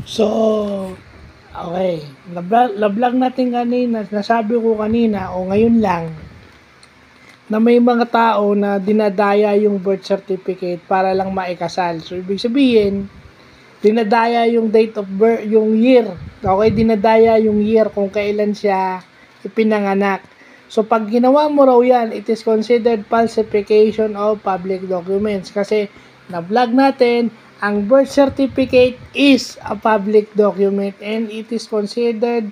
So, okay. Nablog natin kanina, nasabi ko kanina o ngayon lang na may mga tao na dinadaya yung birth certificate para lang maikasal. So, ibig sabihin, dinadaya yung date of birth, yung year. Okay, dinadaya yung year kung kailan siya ipinanganak. So, pag ginawa mo raw yan, it is considered falsification of public documents. Kasi, na-vlog natin, ang birth certificate is a public document and it is considered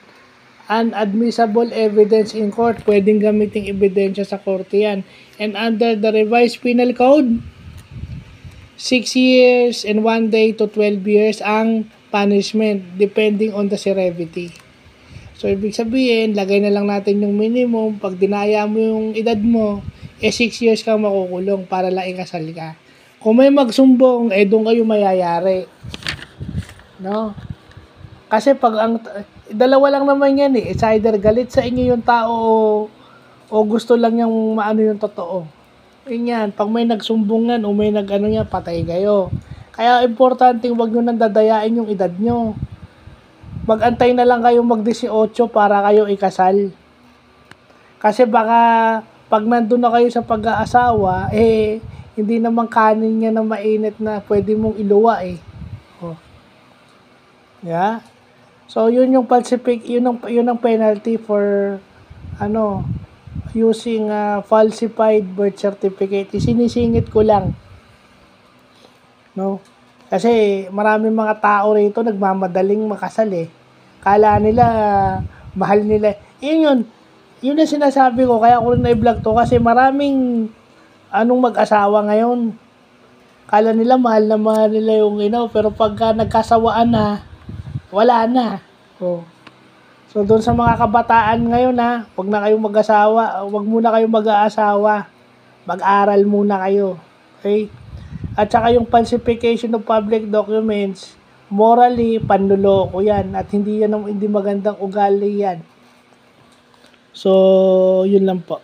unadmissible evidence in court. Pwedeng gamitin ebidensya sa korte yan. And under the revised penal code, 6 years and 1 day to 12 years ang punishment depending on the severity. So, ibig sabihin, lagay na lang natin yung minimum. Pag dinaya mo yung edad mo, 6 years kang makukulong para lang ikasal ka. Kung may magsumbong, doon kayo mayayari. No? Kasi pag dalawa lang naman yan eh. It's either galit sa inyo yung tao o gusto lang yung maano yung totoo. Yan, pag may nagsumbungan o may nag-ano yan, patay kayo. Kaya importante wag nyo nang dadayain yung edad nyo. Mag-antay na lang kayo mag-18 para kayo ikasal. Kasi baka pag nandun na kayo sa pag-aasawa, hindi naman kanin niya na mainit na pwede mong iluwa eh. Oh. Yeah? So, yun yung yun ang penalty for using falsified birth certificate. Isinisingit ko lang. No? Kasi maraming mga tao rito nagmamadaling makasal eh. Kala nila mahal nila. Yun ang sinasabi ko, kaya ko rin na-vlog to kasi maraming mag-asawa ngayon. Kala nila mahal na mahal nila yung pero pagka nagkasawaan na, wala na. Oh. So, doon sa mga kabataan ngayon wag na kayong mag-asawa, wag muna kayong mag-aasawa. Mag-aral muna kayo. Okay? At saka yung falsification of public documents, morally, panluloko yan. At hindi magandang ugali yan. So, yun lang po.